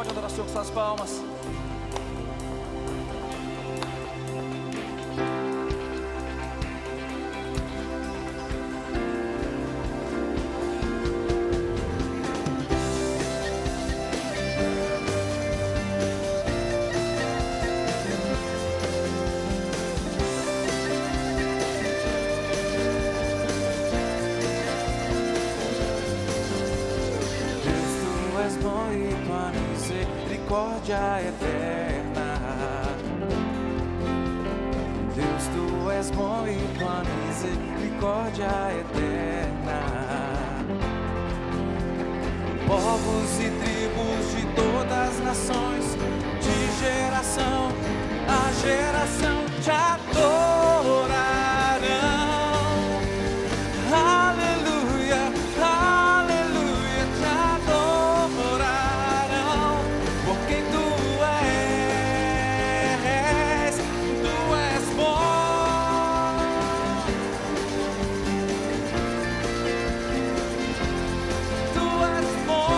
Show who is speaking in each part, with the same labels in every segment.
Speaker 1: pode adorar o Senhor com suas palmas.
Speaker 2: Misericórdia eterna. Deus, tu és bom e tua misericórdia eterna. Povos e tribos de todas as nações, de geração a geração te adorarão. Aleluia, aleluia, te adorarão. Por quem tu és bom. Tu és bom.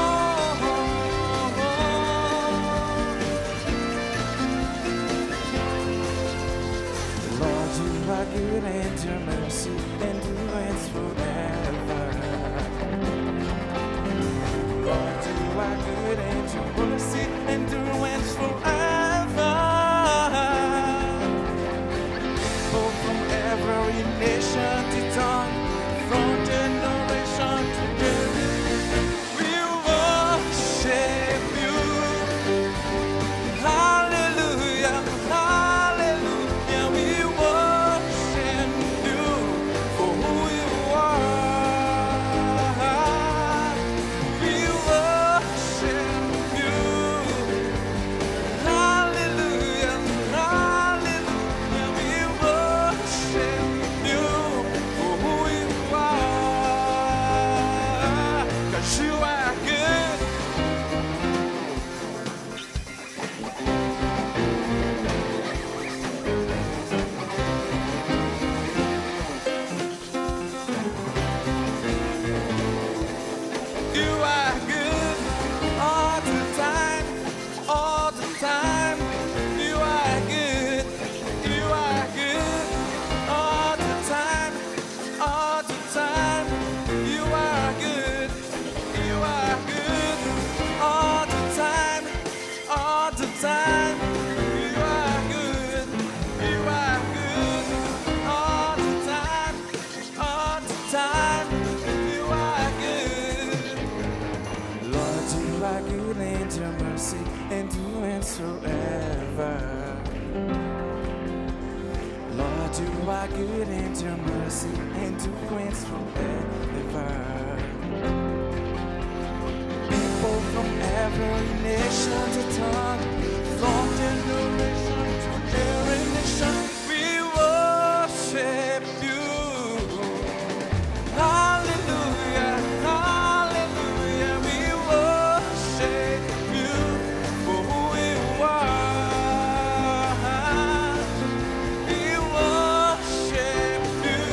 Speaker 2: Lord, you are good and your mercy endures forever. Lord, you are good and your mercy endures forever. People from every nation to tongue, from generation to generation, we worship you. Hallelujah, hallelujah, we worship you for who you are. We worship you. Hallelujah, hallelujah, we worship you for who you are. 'Cause you are good. You are good all the time, all the time. You are good, you are good all the time, all the time. You are good, you are good all the time, all the time. You are good, you are good all the time, all the time. You are good. Lord, you are good and your mercy endures forever. Lord, you are good and your mercy endures forever. People from every nation to tongue, from generation to generation, we worship you. Hallelujah, hallelujah, we worship you for who you are. We worship you.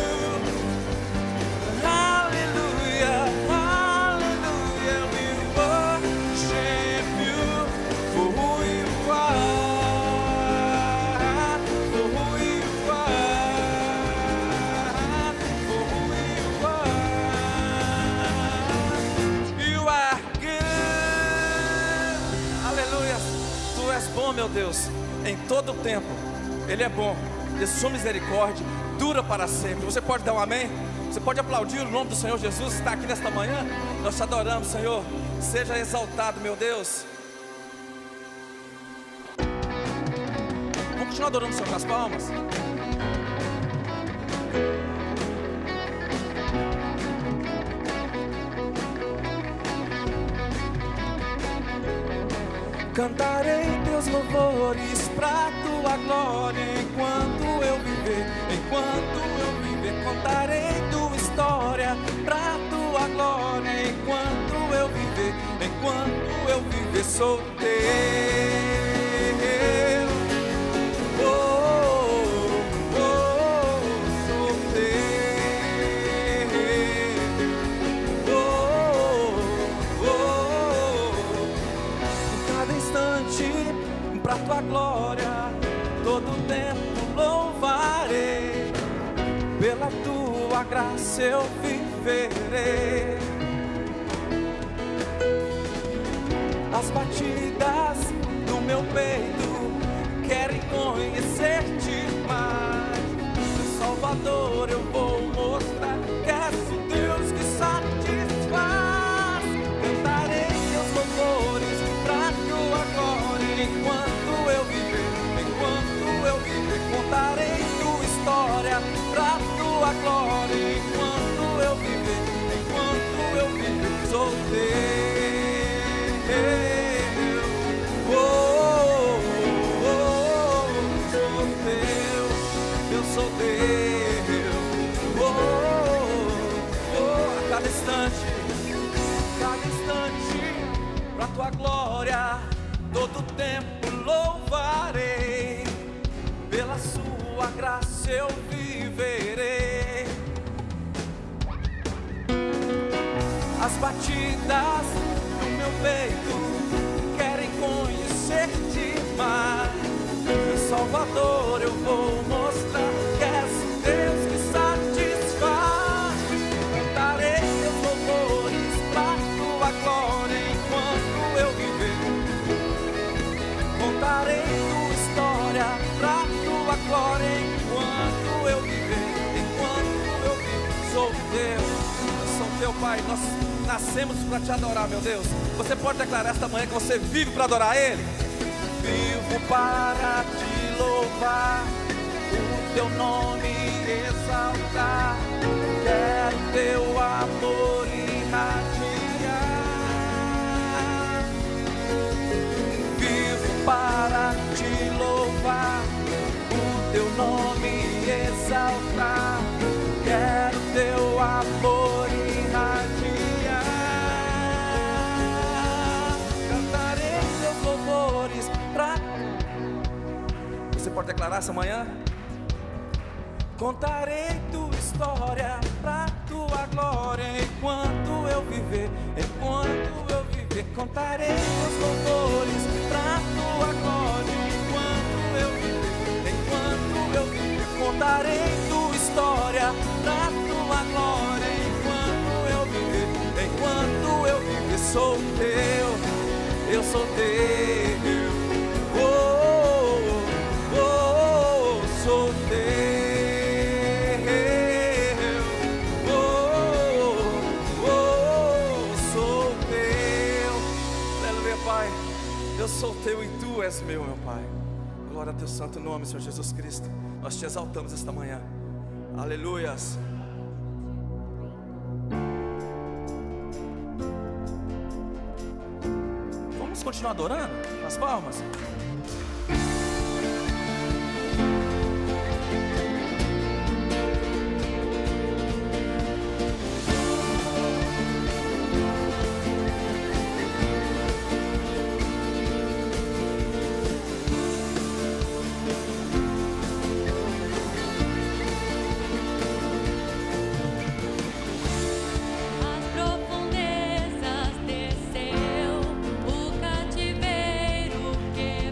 Speaker 2: Hallelujah, hallelujah, we worship you for who you are. For who you are. For who you are. You are good. Aleluia. Tu és bom, meu Deus, em todo o tempo. Ele é bom. E sua misericórdia dura para sempre. Você pode dar um amém? Você pode aplaudir o nome do Senhor Jesus que está aqui nesta manhã? Nós te adoramos, Senhor. Seja exaltado, meu Deus. Vamos continuar adorando o Senhor com as palmas? Cantarei teus louvores pra tua glória enquanto eu viver, enquanto eu viver. Contarei tua história pra tua glória enquanto eu viver, enquanto eu viver. Sou teu. Oh, oh, oh, sou teu. Oh, oh, oh. Cada pra tua glória, todo tempo louvarei, pela tua graça eu viverei. As batidas do meu peito querem conhecer-te mais. Meu Salvador, eu vou mostrar que és o Deus que satisfaz. Cantarei teus louvores pra tua glória, enquanto eu viver, enquanto eu viver. Contarei tua história pra tua glória, enquanto eu viver, enquanto eu viver. Sou teu. Sou teu, a cada instante, pra tua glória, todo tempo louvarei, pela sua graça eu viverei. As batidas do meu peito querem conhecer-te mais. Meu Salvador, eu vou mostrar que és o Deus que satisfaz. Cantarei teus louvores pra tua glória, enquanto eu viver. Contarei tua história pra tua glória, enquanto eu viver. Enquanto eu viver, sou teu. Eu sou teu, Pai. Nós nascemos para te adorar, meu Deus. Você pode declarar esta manhã que você vive para adorar Ele? Vivo para te louvar, o teu nome exaltar. Quero teu amor irradiar. Vivo para te louvar, o teu nome exaltar. Quero teu amor irradiar. Cantarei teus louvores. Você pode declarar essa manhã? Contarei tua história pra tua glória, enquanto eu viver, enquanto eu viver. Contarei teus louvores pra tua glória, enquanto eu viver, enquanto eu viver. Contarei tua história pra tua glória, enquanto eu viver, enquanto eu viver. Sou teu, eu sou teu. Sou teu, sou teu. Aleluia, Pai. Eu sou teu e tu és meu Pai. Glória a teu santo nome, Senhor Jesus Cristo. Nós te exaltamos esta manhã. Aleluias. Vamos continuar adorando? Nas palmas.
Speaker 1: Profundezas desceu o cativeiro que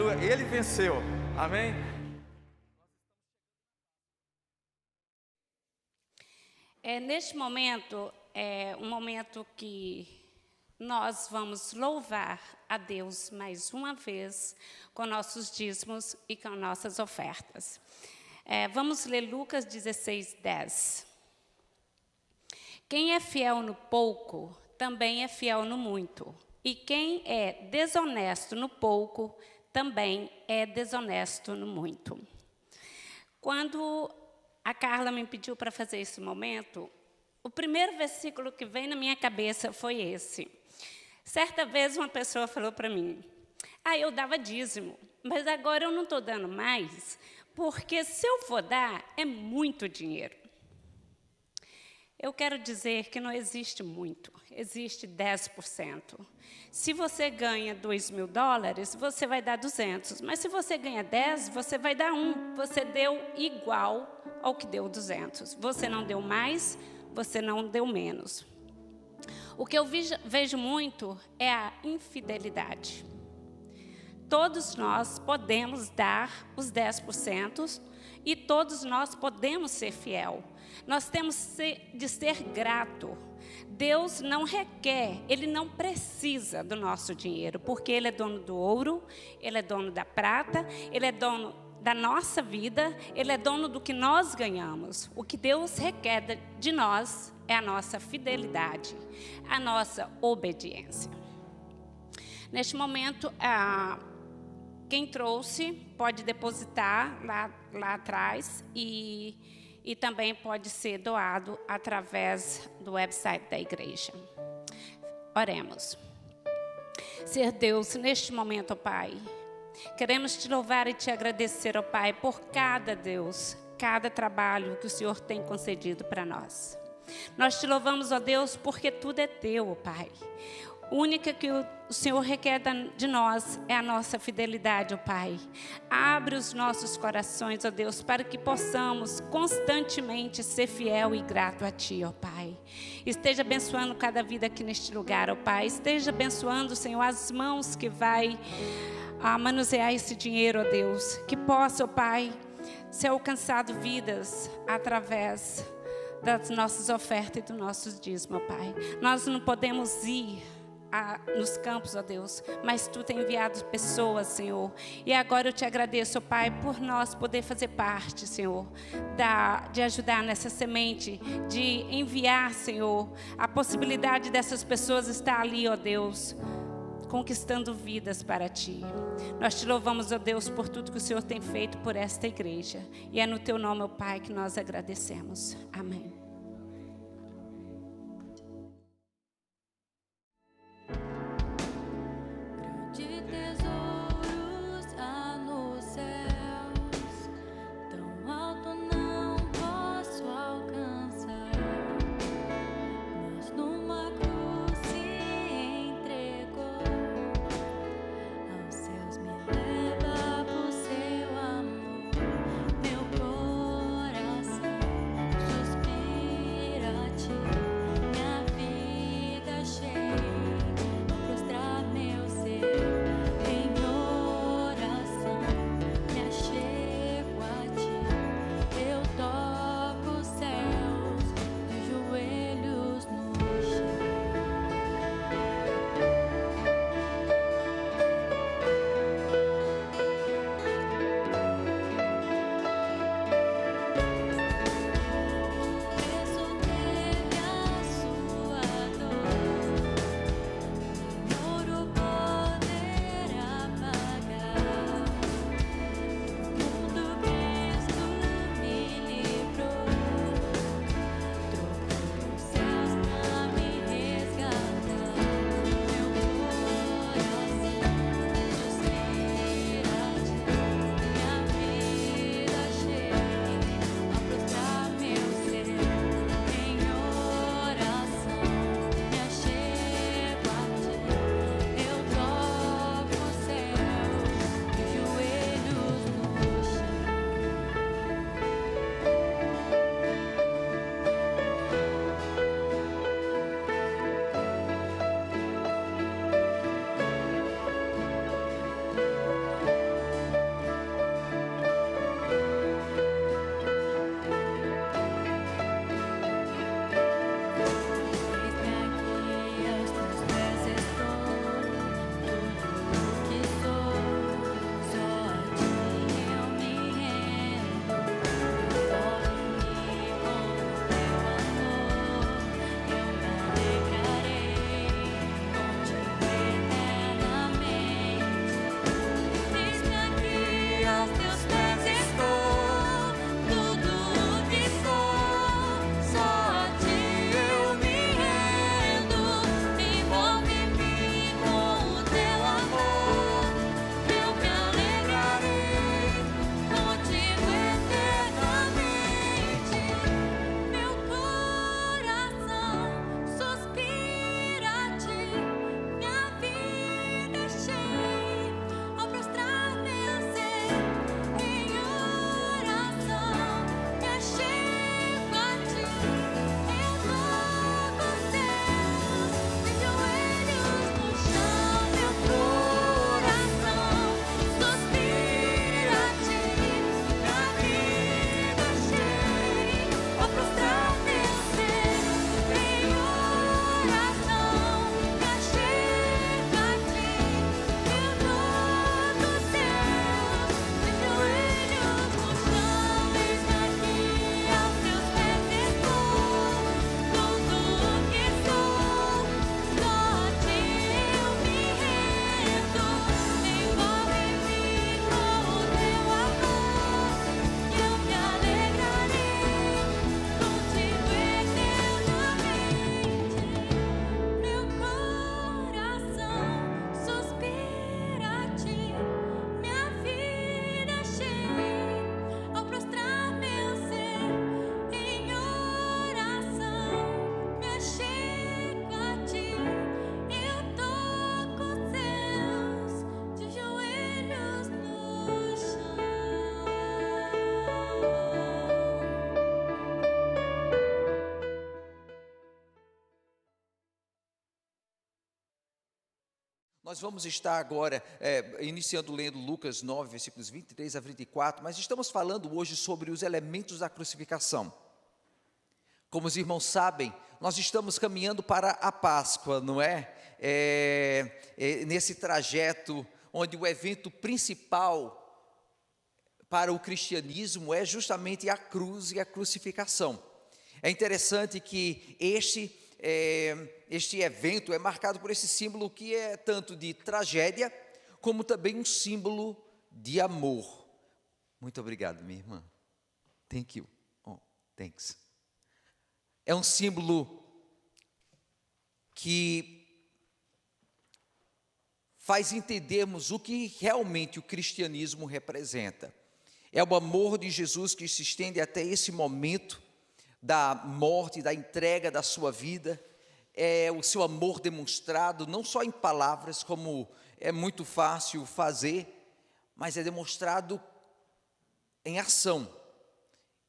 Speaker 2: aleluia, ele venceu, amém?
Speaker 1: Neste momento, é um momento que nós vamos louvar a Deus mais uma vez com nossos dízimos e com nossas ofertas. Vamos ler Lucas 16:10. Quem é fiel no pouco, também é fiel no muito. E quem é desonesto no pouco, também é desonesto no muito. Quando a Carla me pediu para fazer esse momento, o primeiro versículo que veio na minha cabeça foi esse. Certa vez uma pessoa falou para mim, eu dava dízimo, mas agora eu não estou dando mais, porque se eu for dar, é muito dinheiro. Eu quero dizer que não existe muito, existe 10%. Se você ganha $2.000, você vai dar 200. Mas se você ganha 10, você vai dar 1. Você deu igual ao que deu 200. Você não deu mais, você não deu menos. O que eu vejo muito é a infidelidade. Todos nós podemos dar os 10% e todos nós podemos ser fiel. Nós temos de ser grato. Deus não requer, Ele não precisa do nosso dinheiro, porque Ele é dono do ouro, Ele é dono da prata, Ele é dono da nossa vida, Ele é dono do que nós ganhamos. O que Deus requer de nós é a nossa fidelidade, a nossa obediência. Neste momento, quem trouxe pode depositar lá atrás e também pode ser doado através do website da igreja. Oremos. Ser Deus, neste momento, ó Pai, queremos te louvar e te agradecer, ó Pai, por cada trabalho que o Senhor tem concedido para nós. Nós te louvamos, ó Deus, porque tudo é teu, ó Pai. O único que o Senhor requer de nós é a nossa fidelidade, ó Pai. Abre os nossos corações, ó Deus, para que possamos constantemente ser fiel e grato a Ti, ó Pai. Esteja abençoando cada vida aqui neste lugar, ó Pai. Esteja abençoando, Senhor, as mãos que vai manusear esse dinheiro, ó Deus. Que possa, ó Pai, ser alcançado vidas através das nossas ofertas e dos nossos dízimos, ó Pai. Nós não podemos ir nos campos, ó Deus, mas Tu tem enviado pessoas, Senhor, e agora eu te agradeço, ó Pai, por nós poder fazer parte, Senhor, de ajudar nessa semente, de enviar, Senhor, a possibilidade dessas pessoas estar ali, ó Deus, conquistando vidas para Ti. Nós te louvamos, ó Deus, por tudo que o Senhor tem feito por esta igreja, e é no Teu nome, ó Pai, que nós agradecemos. Amém.
Speaker 3: Meu coração suspira. Nós vamos estar agora iniciando lendo Lucas 9, versículos 23 a 24, mas estamos falando hoje sobre os elementos da crucificação. Como os irmãos sabem, nós estamos caminhando para a Páscoa, não é? Nesse trajeto onde o evento principal para o cristianismo é justamente a cruz e a crucificação. É interessante que este evento é marcado por esse símbolo que é tanto de tragédia, como também um símbolo de amor. Muito obrigado, minha irmã. Thank you. Oh, thanks. É um símbolo que faz entendermos o que realmente o cristianismo representa. É o amor de Jesus que se estende até esse momento da morte, da entrega da sua vida. É o seu amor demonstrado não só em palavras, como é muito fácil fazer, mas é demonstrado em ação,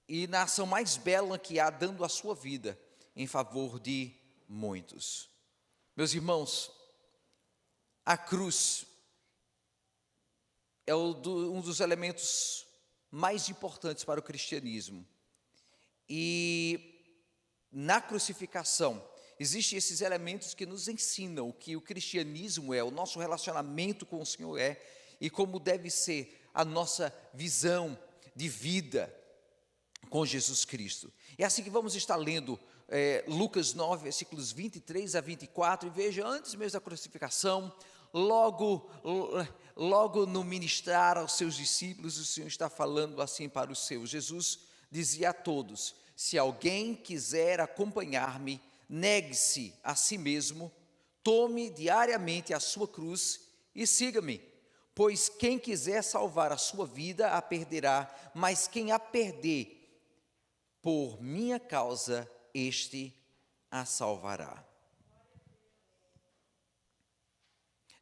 Speaker 3: e na ação mais bela que há, dando a sua vida em favor de muitos. Meus irmãos, a cruz é um dos elementos mais importantes para o cristianismo, e na crucificação existem esses elementos que nos ensinam o que o cristianismo é, o nosso relacionamento com o Senhor é, e como deve ser a nossa visão de vida com Jesus Cristo. É assim que vamos estar lendo Lucas 9, versículos 23 a 24, e veja, antes mesmo da crucificação, logo no ministrar aos seus discípulos, o Senhor está falando assim para os seus. Jesus dizia a todos: se alguém quiser acompanhar-me, negue-se a si mesmo, tome diariamente a sua cruz e siga-me. Pois quem quiser salvar a sua vida, a perderá, mas quem a perder por minha causa, este a salvará.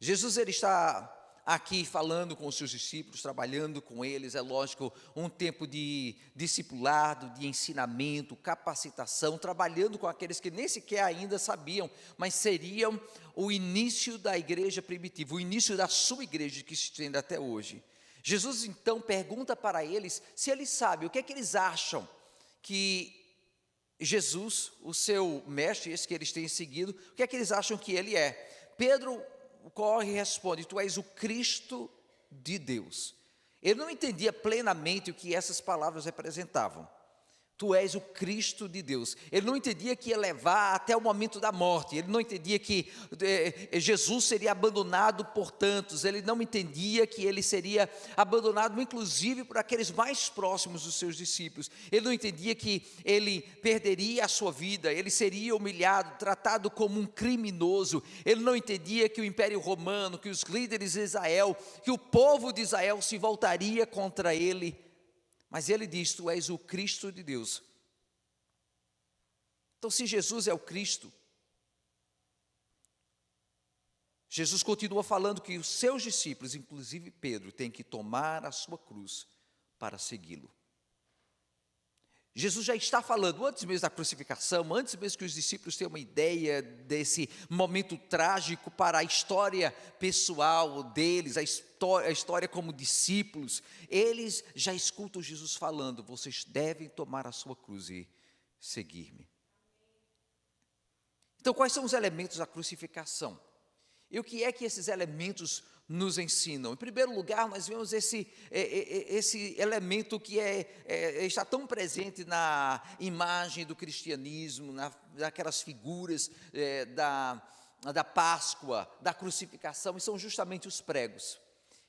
Speaker 3: Jesus, ele está aqui falando com os seus discípulos, trabalhando com eles, é lógico, um tempo de discipulado, de ensinamento, capacitação, trabalhando com aqueles que nem sequer ainda sabiam, mas seriam o início da igreja primitiva, o início da sua igreja que se estende até hoje. Jesus então pergunta para eles se eles sabem, o que é que eles acham que Jesus, o seu mestre, esse que eles têm seguido, o que é que eles acham que ele é? Pedro corre e responde: tu és o Cristo de Deus. Ele não entendia plenamente o que essas palavras representavam. Tu és o Cristo de Deus. Ele não entendia que ia levar até o momento da morte. Ele não entendia que Jesus seria abandonado por tantos. Ele não entendia que ele seria abandonado, inclusive, por aqueles mais próximos dos seus discípulos. Ele não entendia que ele perderia a sua vida. Ele seria humilhado, tratado como um criminoso. Ele não entendia que o Império Romano, que os líderes de Israel, que o povo de Israel se voltaria contra ele. Mas ele diz: tu és o Cristo de Deus. Então, se Jesus é o Cristo, Jesus continua falando que os seus discípulos, inclusive Pedro, têm que tomar a sua cruz para segui-lo. Jesus já está falando, antes mesmo da crucificação, antes mesmo que os discípulos tenham uma ideia desse momento trágico para a história pessoal deles, a história como discípulos, eles já escutam Jesus falando: vocês devem tomar a sua cruz e seguir-me. Então, quais são os elementos da crucificação? E o que é que esses elementos nos ensinam? Em primeiro lugar, nós vemos esse elemento que está tão presente na imagem do cristianismo, naquelas figuras da Páscoa, da crucificação, e são justamente os pregos.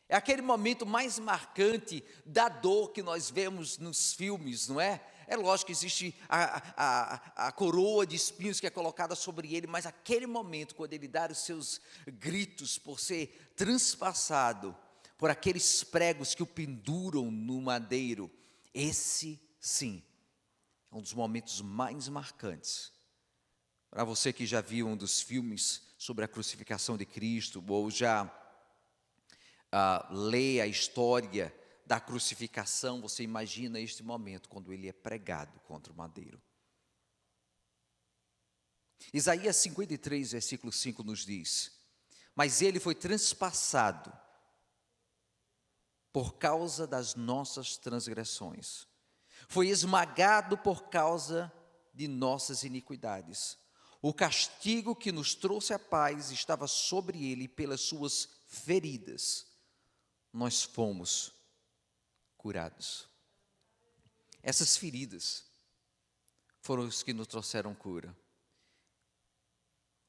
Speaker 3: É aquele momento mais marcante da dor que nós vemos nos filmes, não é? É lógico que existe a coroa de espinhos que é colocada sobre ele, mas aquele momento, quando ele dá os seus gritos por ser transpassado por aqueles pregos que o penduram no madeiro, esse sim é um dos momentos mais marcantes. Para você que já viu um dos filmes sobre a crucificação de Cristo, ou já lê a história da crucificação, você imagina este momento quando ele é pregado contra o madeiro. Isaías 53, versículo 5 nos diz: mas ele foi transpassado por causa das nossas transgressões, foi esmagado por causa de nossas iniquidades. O castigo que nos trouxe a paz estava sobre ele, e pelas suas feridas nós fomos curados. Essas feridas foram os que nos trouxeram cura.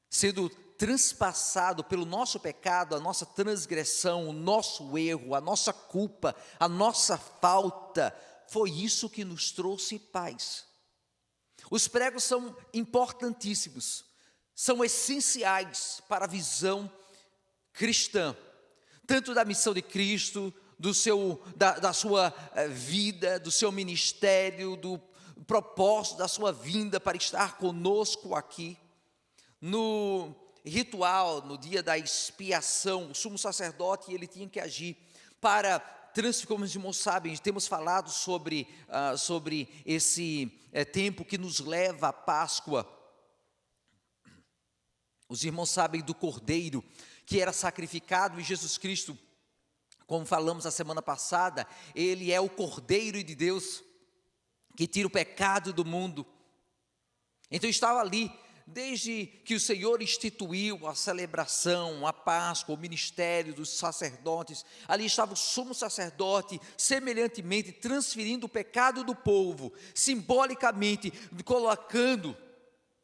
Speaker 3: Sendo transpassado pelo nosso pecado, a nossa transgressão, o nosso erro, a nossa culpa, a nossa falta, foi isso que nos trouxe paz. Os pregos são importantíssimos, são essenciais para a visão cristã, tanto da missão de Cristo, da sua vida, do seu ministério, do propósito da sua vinda para estar conosco aqui. No ritual, no dia da expiação, o sumo sacerdote ele tinha que agir para como os irmãos sabem, temos falado sobre esse tempo que nos leva à Páscoa. Os irmãos sabem do cordeiro que era sacrificado, e Jesus Cristo, como falamos a semana passada, ele é o cordeiro de Deus que tira o pecado do mundo. Então estava ali, desde que o Senhor instituiu a celebração, a Páscoa, o ministério dos sacerdotes, ali estava o sumo sacerdote, semelhantemente transferindo o pecado do povo, simbolicamente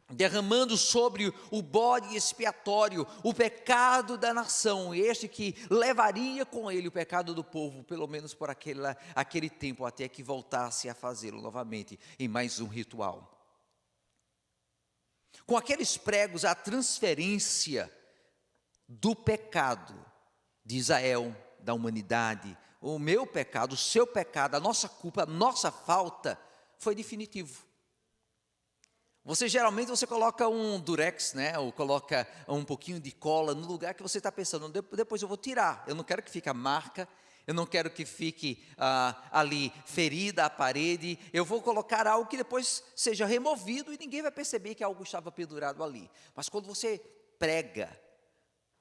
Speaker 3: derramando sobre o bode expiatório o pecado da nação, este que levaria com ele o pecado do povo, pelo menos por aquele tempo, até que voltasse a fazê-lo novamente em mais um ritual. Com aqueles pregos, a transferência do pecado de Israel, da humanidade, o meu pecado, o seu pecado, a nossa culpa, a nossa falta, foi definitivo. Geralmente você coloca um durex, né, ou coloca um pouquinho de cola no lugar que você está pensando, depois eu vou tirar, eu não quero que fique a marca, eu não quero que fique ali ferida a parede, eu vou colocar algo que depois seja removido e ninguém vai perceber que algo estava pendurado ali. Mas quando você prega,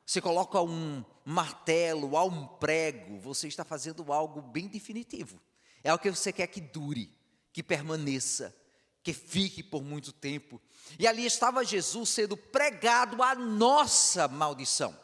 Speaker 3: você coloca um martelo, um prego, você está fazendo algo bem definitivo. É algo que você quer que dure, que permaneça, que fique por muito tempo. E ali estava Jesus sendo pregado a nossa maldição.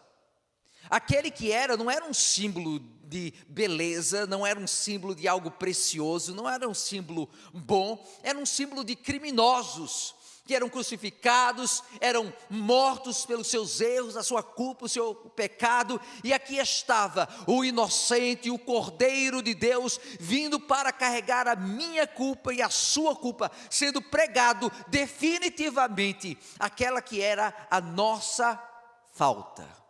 Speaker 3: Aquele que não era um símbolo de beleza, não era um símbolo de algo precioso, não era um símbolo bom, era um símbolo de criminosos, que eram crucificados, eram mortos pelos seus erros, a sua culpa, o seu pecado, e aqui estava o inocente, o Cordeiro de Deus, vindo para carregar a minha culpa e a sua culpa, sendo pregado definitivamente, aquela que era a nossa falta.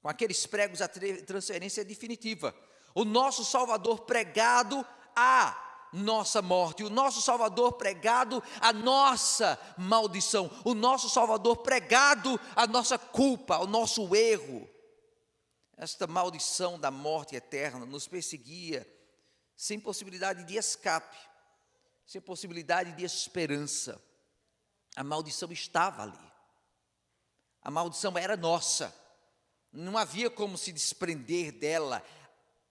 Speaker 3: Com aqueles pregos, a transferência é definitiva. O nosso Salvador pregado a nossa morte, o nosso Salvador pregado a nossa maldição, o nosso Salvador pregado a nossa culpa, o nosso erro. Esta maldição da morte eterna nos perseguia sem possibilidade de escape, sem possibilidade de esperança. A maldição estava ali. A maldição era nossa. Não havia como se desprender dela,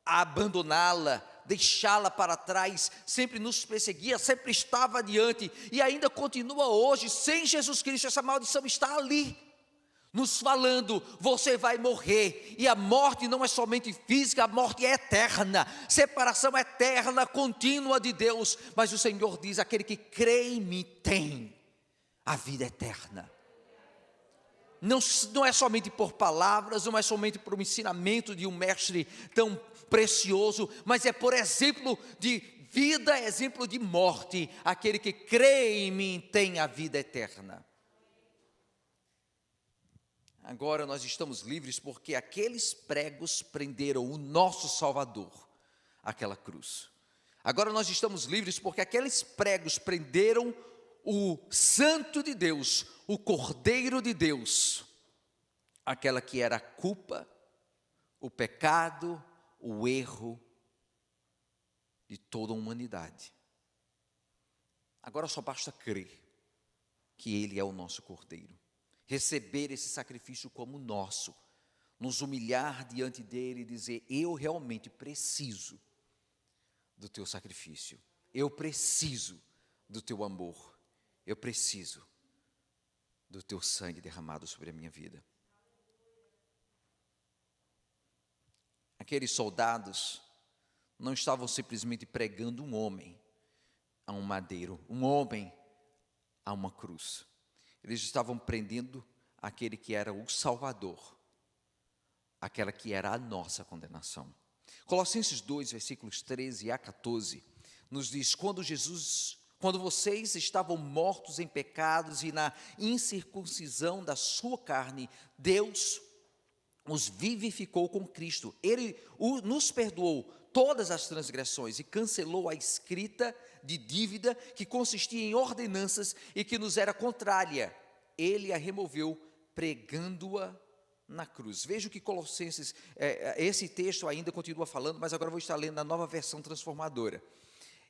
Speaker 3: abandoná-la, deixá-la para trás, sempre nos perseguia, sempre estava adiante, e ainda continua hoje. Sem Jesus Cristo, essa maldição está ali, nos falando, você vai morrer, e a morte não é somente física, a morte é eterna, separação eterna, contínua de Deus, mas o Senhor diz, aquele que crê em mim tem a vida eterna. Não é somente por palavras, não é somente por um ensinamento de um mestre tão precioso, mas é por exemplo de vida, exemplo de morte. Aquele que crê em mim tem a vida eterna. Agora nós estamos livres porque aqueles pregos prenderam o nosso Salvador àquela cruz. Agora nós estamos livres porque aqueles pregos prenderam o Santo de Deus, o Cordeiro de Deus, aquela que era a culpa, o pecado, o erro de toda a humanidade. Agora só basta crer que Ele é o nosso Cordeiro, receber esse sacrifício como nosso, nos humilhar diante dele e dizer: eu realmente preciso do teu sacrifício, eu preciso do teu amor, eu preciso do teu sangue derramado sobre a minha vida. Aqueles soldados não estavam simplesmente pregando um homem a um madeiro, um homem a uma cruz. Eles estavam prendendo aquele que era o Salvador, aquela que era a nossa condenação. Colossenses 2, versículos 13 a 14, nos diz: quando vocês estavam mortos em pecados e na incircuncisão da sua carne, Deus os vivificou com Cristo. Ele nos perdoou todas as transgressões e cancelou a escrita de dívida que consistia em ordenanças e que nos era contrária. Ele a removeu, pregando-a na cruz. Veja o que Colossenses, esse texto ainda continua falando, mas agora vou estar lendo a Nova Versão Transformadora.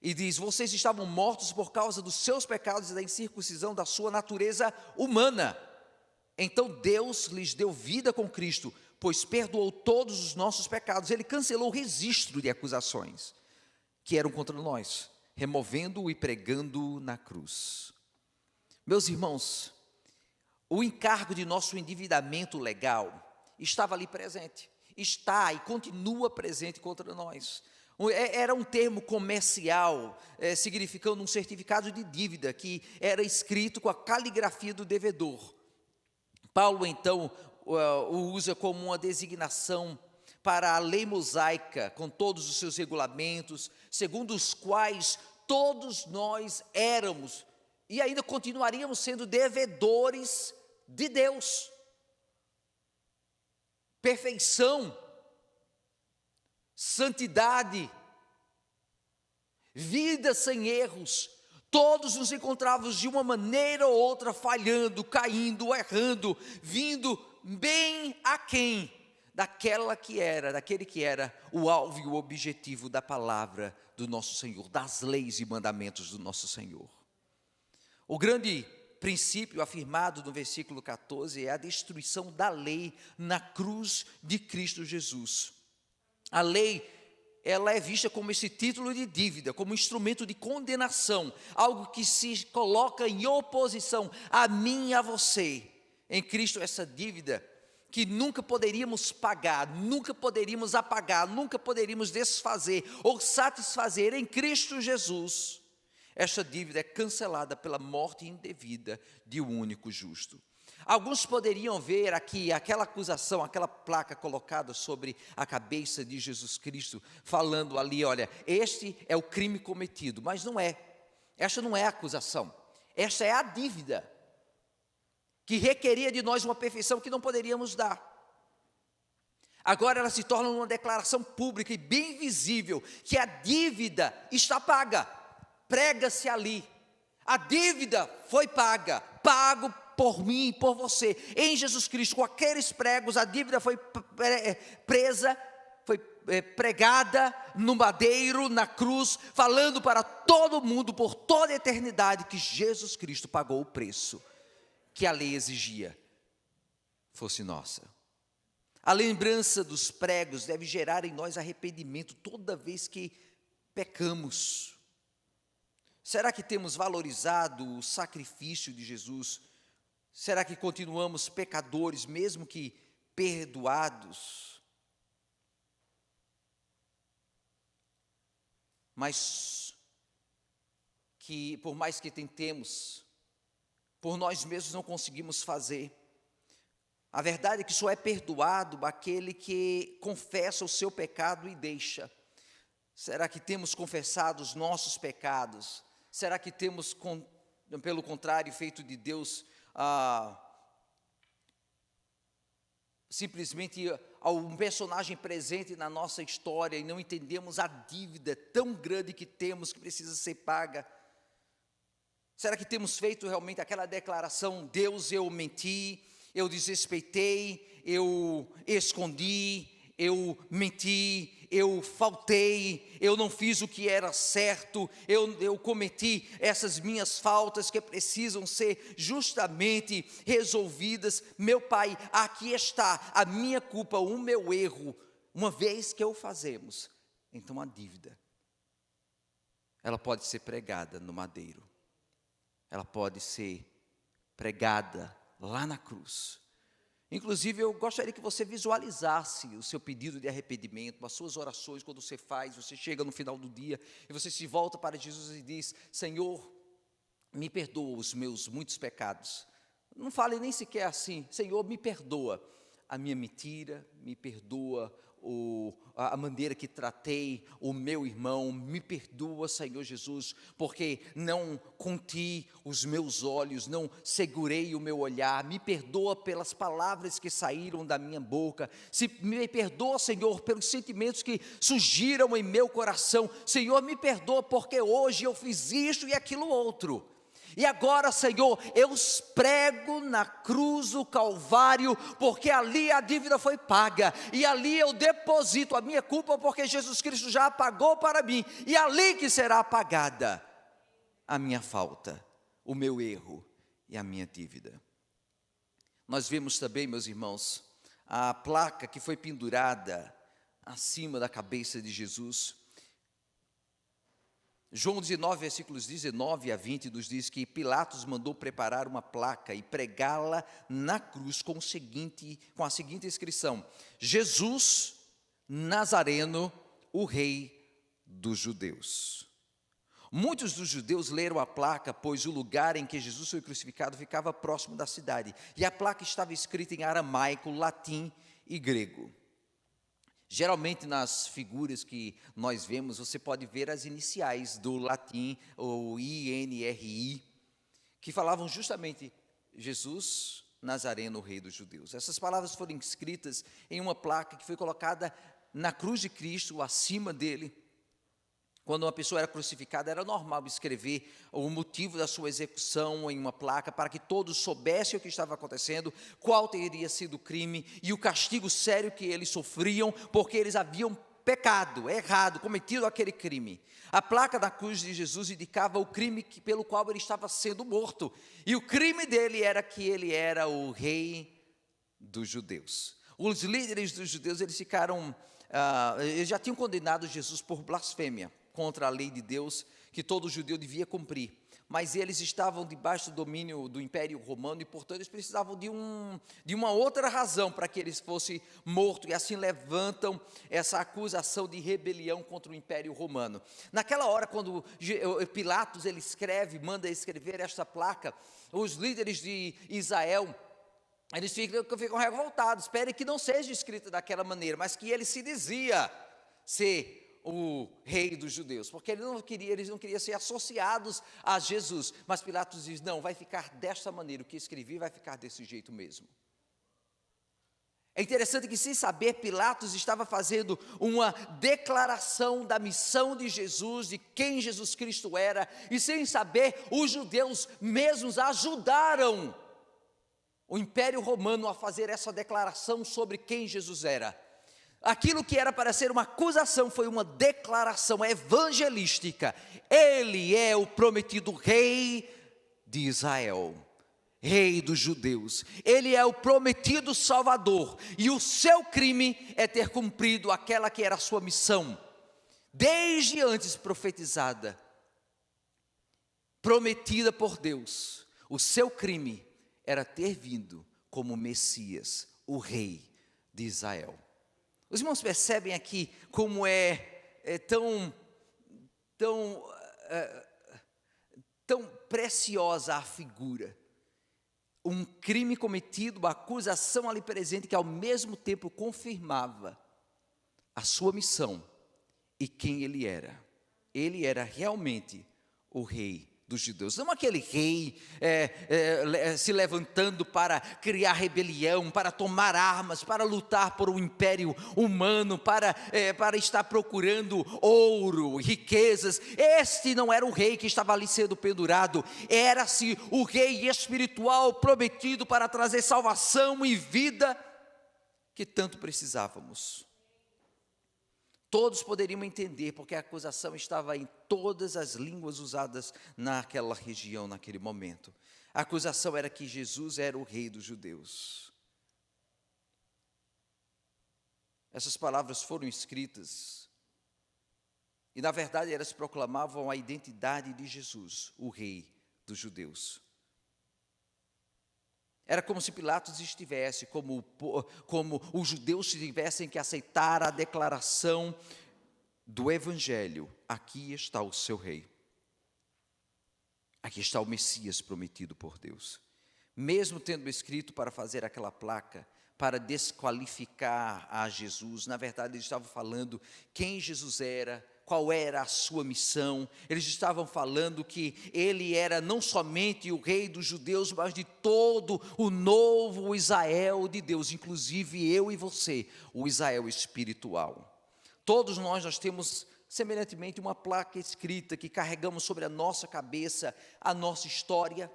Speaker 3: E diz: vocês estavam mortos por causa dos seus pecados e da incircuncisão da sua natureza humana. Então Deus lhes deu vida com Cristo, pois perdoou todos os nossos pecados. Ele cancelou o registro de acusações que eram contra nós, removendo-o e pregando-o na cruz. Meus irmãos, o encargo de nosso endividamento legal estava ali presente, está e continua presente contra nós. Era um termo comercial, significando um certificado de dívida que era escrito com a caligrafia do devedor. Paulo, então, o usa como uma designação para a lei mosaica, com todos os seus regulamentos, segundo os quais todos nós éramos e ainda continuaríamos sendo devedores de Deus. Perfeição, santidade, vida sem erros. Todos nos encontrávamos de uma maneira ou outra falhando, caindo, errando, vindo bem aquém daquele que era o alvo e o objetivo da palavra do nosso Senhor, das leis e mandamentos do nosso Senhor. O grande princípio afirmado no versículo 14 é a destruição da lei na cruz de Cristo Jesus. A lei, ela é vista como esse título de dívida, como instrumento de condenação, algo que se coloca em oposição a mim e a você. Em Cristo, essa dívida que nunca poderíamos pagar, nunca poderíamos apagar, nunca poderíamos desfazer ou satisfazer, em Cristo Jesus, esta dívida é cancelada pela morte indevida de um único justo. Alguns poderiam ver aqui aquela acusação, aquela placa colocada sobre a cabeça de Jesus Cristo, falando ali: olha, este é o crime cometido, mas não é. Esta não é a acusação, esta é a dívida, que requeria de nós uma perfeição que não poderíamos dar. Agora ela se torna uma declaração pública e bem visível, que a dívida está paga, prega-se ali, a dívida foi paga, pago por mim e por você, em Jesus Cristo. Com aqueles pregos, a dívida foi presa, foi pregada no madeiro, na cruz, falando para todo mundo, por toda a eternidade, que Jesus Cristo pagou o preço que a lei exigia fosse nossa. A lembrança dos pregos deve gerar em nós arrependimento toda vez que pecamos. Será que temos valorizado o sacrifício de Jesus? Será que continuamos pecadores, mesmo que perdoados? Mas que, por mais que tentemos, por nós mesmos não conseguimos fazer. A verdade é que só é perdoado aquele que confessa o seu pecado e deixa. Será que temos confessado os nossos pecados? Será que temos, pelo contrário, feito de Deus simplesmente um personagem presente na nossa história e não entendemos a dívida tão grande que temos, que precisa ser paga? Será que temos feito realmente aquela declaração: Deus, eu menti, eu desrespeitei, eu escondi, eu menti, eu faltei, eu não fiz o que era certo, eu cometi essas minhas faltas que precisam ser justamente resolvidas. Meu Pai, aqui está a minha culpa, o meu erro. Uma vez que o fazemos, então a dívida, ela pode ser pregada no madeiro, ela pode ser pregada lá na cruz. Inclusive, eu gostaria que você visualizasse o seu pedido de arrependimento, as suas orações, quando você faz, você chega no final do dia, e você se volta para Jesus e diz: Senhor, me perdoa os meus muitos pecados. Não fale nem sequer assim: Senhor, me perdoa a minha mentira, me perdoa a maneira que tratei o meu irmão, me perdoa, Senhor Jesus, porque não conti os meus olhos, não segurei o meu olhar, me perdoa pelas palavras que saíram da minha boca, me perdoa, Senhor, pelos sentimentos que surgiram em meu coração. Senhor, me perdoa porque hoje eu fiz isto e aquilo outro. E agora, Senhor, eu prego na cruz do Calvário, porque ali a dívida foi paga, e ali eu deposito a minha culpa, porque Jesus Cristo já a pagou para mim, e ali que será apagada a minha falta, o meu erro e a minha dívida. Nós vemos também, meus irmãos, a placa que foi pendurada acima da cabeça de Jesus. João 19, versículos 19 a 20, nos diz que Pilatos mandou preparar uma placa e pregá-la na cruz com a seguinte inscrição: Jesus Nazareno, o Rei dos Judeus. Muitos dos judeus leram a placa, pois o lugar em que Jesus foi crucificado ficava próximo da cidade, e a placa estava escrita em aramaico, latim e grego. Geralmente nas figuras que nós vemos, você pode ver as iniciais do latim, ou INRI, que falavam justamente Jesus Nazareno, o Rei dos Judeus. Essas palavras foram escritas em uma placa que foi colocada na cruz de Cristo, acima dele. Quando uma pessoa era crucificada, era normal escrever o motivo da sua execução em uma placa, para que todos soubessem o que estava acontecendo, qual teria sido o crime e o castigo sério que eles sofriam, porque eles haviam pecado, errado, cometido aquele crime. A placa da cruz de Jesus indicava o crime pelo qual ele estava sendo morto, e o crime dele era que ele era o Rei dos Judeus. Os líderes dos judeus, eles já tinham condenado Jesus por blasfêmia contra a lei de Deus, que todo judeu devia cumprir, mas eles estavam debaixo do domínio do Império Romano, e portanto eles precisavam de uma outra razão para que eles fossem mortos, e assim levantam essa acusação de rebelião contra o Império Romano. Naquela hora, quando Pilatos manda escrever esta placa, os líderes de Israel, eles ficam revoltados, esperem que não seja escrita daquela maneira, mas que ele se dizia ser o Rei dos Judeus, porque eles não queriam ser associados a Jesus. Mas Pilatos diz: não, vai ficar desta maneira, o que escrevi vai ficar desse jeito mesmo. É interessante que, sem saber, Pilatos estava fazendo uma declaração da missão de Jesus, de quem Jesus Cristo era, e sem saber, os judeus mesmos ajudaram o Império Romano a fazer essa declaração sobre quem Jesus era. Aquilo que era para ser uma acusação foi uma declaração evangelística. Ele é o prometido Rei de Israel, Rei dos Judeus. Ele é o prometido Salvador, e o seu crime é ter cumprido aquela que era a sua missão, desde antes profetizada, prometida por Deus. O seu crime era ter vindo como Messias, o Rei de Israel. Os irmãos percebem aqui como é tão preciosa a figura. Um crime cometido, uma acusação ali presente, que ao mesmo tempo confirmava a sua missão e quem ele era. Ele era realmente o Rei dos judeus, não aquele rei se levantando para criar rebelião, para tomar armas, para lutar por um império humano, para estar procurando ouro, riquezas. Este não era o rei que estava ali sendo pendurado, era-se o rei espiritual prometido para trazer salvação e vida que tanto precisávamos. Todos poderiam entender, porque a acusação estava em todas as línguas usadas naquela região, naquele momento. A acusação era que Jesus era o rei dos judeus. Essas palavras foram escritas, e na verdade elas proclamavam a identidade de Jesus, o rei dos judeus. Era como se Pilatos estivesse, como os judeus tivessem que aceitar a declaração do Evangelho: aqui está o seu rei, aqui está o Messias prometido por Deus. Mesmo tendo escrito para fazer aquela placa, para desqualificar a Jesus, na verdade eles estavam falando quem Jesus era, qual era a sua missão. Eles estavam falando que ele era não somente o rei dos judeus, mas de todo o novo Israel de Deus, inclusive eu e você, o Israel espiritual. Todos nós temos semelhantemente uma placa escrita que carregamos sobre a nossa cabeça a nossa história,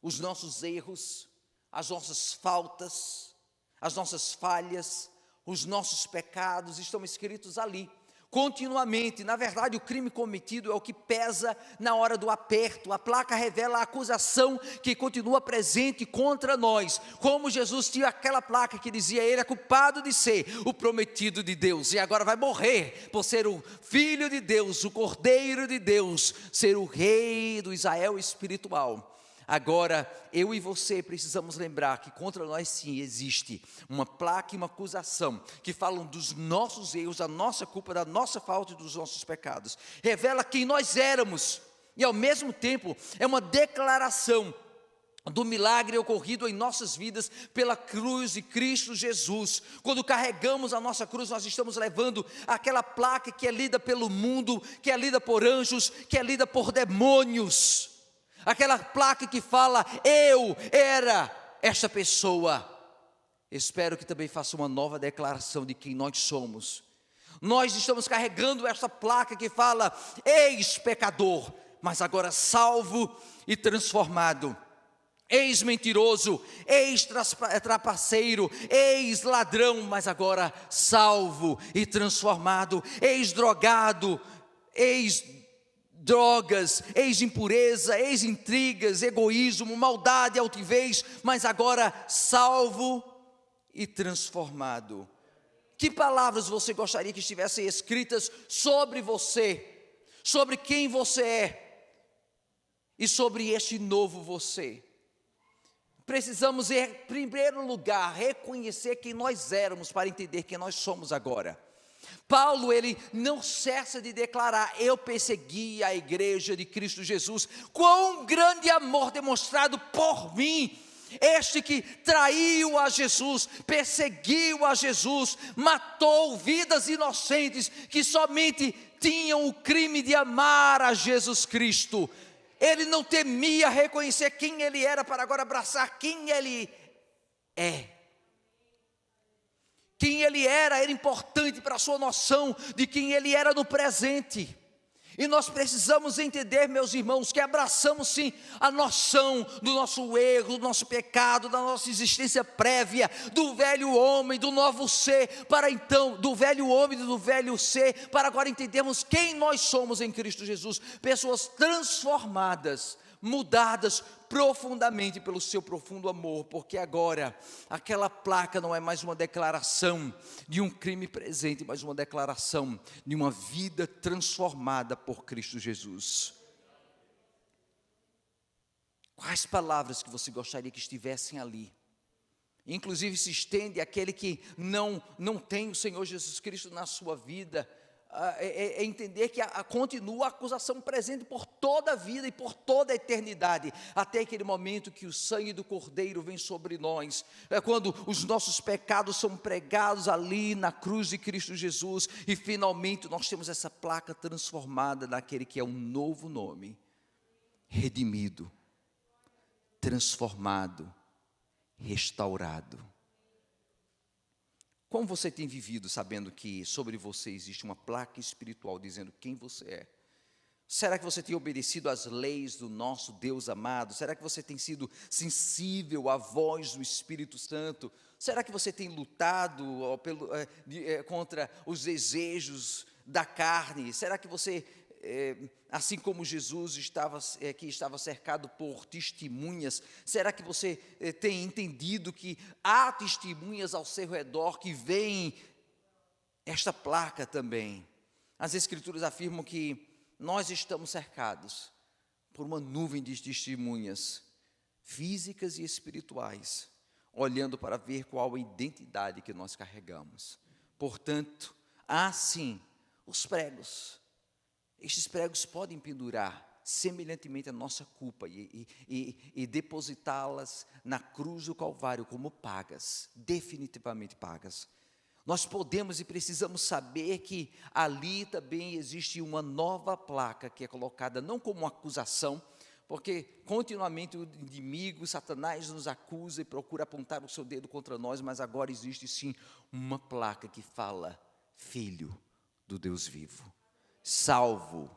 Speaker 3: os nossos erros, as nossas faltas, as nossas falhas, os nossos pecados estão escritos ali. Continuamente, na verdade, o crime cometido é o que pesa na hora do aperto. A placa revela a acusação que continua presente contra nós. Como Jesus tinha aquela placa que dizia: ele é culpado de ser o prometido de Deus, e agora vai morrer por ser o Filho de Deus, o Cordeiro de Deus, ser o Rei do Israel espiritual. Agora, eu e você precisamos lembrar que contra nós sim existe uma placa e uma acusação que falam dos nossos erros, da nossa culpa, da nossa falta e dos nossos pecados. Revela quem nós éramos e ao mesmo tempo é uma declaração do milagre ocorrido em nossas vidas pela cruz de Cristo Jesus. Quando carregamos a nossa cruz, nós estamos levando aquela placa que é lida pelo mundo, que é lida por anjos, que é lida por demônios. Aquela placa que fala: eu era esta pessoa. Espero que também faça uma nova declaração de quem nós somos. Nós estamos carregando esta placa que fala: ex-pecador, mas agora salvo e transformado. Ex-mentiroso, ex-trapaceiro, ex-ladrão, mas agora salvo e transformado. Ex-drogado, drogas, ex-impureza, ex-intrigas, egoísmo, maldade, altivez, mas agora salvo e transformado. Que palavras você gostaria que estivessem escritas sobre você, sobre quem você é e sobre este novo você? Precisamos, em primeiro lugar, reconhecer quem nós éramos para entender quem nós somos agora. Paulo, ele não cessa de declarar: eu persegui a igreja de Cristo Jesus, quão grande amor demonstrado por mim, este que traiu a Jesus, perseguiu a Jesus, matou vidas inocentes que somente tinham o crime de amar a Jesus Cristo. Ele não temia reconhecer quem ele era para agora abraçar quem ele é. Quem ele era importante para a sua noção de quem ele era no presente. E nós precisamos entender, meus irmãos, que abraçamos sim a noção do nosso erro, do nosso pecado, da nossa existência prévia, do velho homem, do novo ser, para então, do velho homem e do velho ser, para agora entendermos quem nós somos em Cristo Jesus. Pessoas transformadas, mudadas profundamente pelo seu profundo amor, porque agora aquela placa não é mais uma declaração de um crime presente, mas uma declaração de uma vida transformada por Cristo Jesus. Quais palavras que você gostaria que estivessem ali? Inclusive se estende àquele que não tem o Senhor Jesus Cristo na sua vida, é entender que continua a acusação presente por toda a vida e por toda a eternidade, até aquele momento que o sangue do Cordeiro vem sobre nós, quando os nossos pecados são pregados ali na cruz de Cristo Jesus, e finalmente nós temos essa placa transformada naquele que é um novo nome, redimido, transformado, restaurado. Como você tem vivido sabendo que sobre você existe uma placa espiritual dizendo quem você é? Será que você tem obedecido às leis do nosso Deus amado? Será que você tem sido sensível à voz do Espírito Santo? Será que você tem lutado contra os desejos da carne? Será que você, assim como Jesus estava cercado por testemunhas, será que você tem entendido que há testemunhas ao seu redor que veem esta placa também? As Escrituras afirmam que nós estamos cercados por uma nuvem de testemunhas físicas e espirituais, olhando para ver qual a identidade que nós carregamos. Portanto, há sim os pregos. Estes pregos podem pendurar semelhantemente a nossa culpa e depositá-las na cruz do Calvário como pagas, definitivamente pagas. Nós podemos e precisamos saber que ali também existe uma nova placa que é colocada não como uma acusação, porque continuamente o inimigo, Satanás, nos acusa e procura apontar o seu dedo contra nós, mas agora existe sim uma placa que fala: Filho do Deus vivo, salvo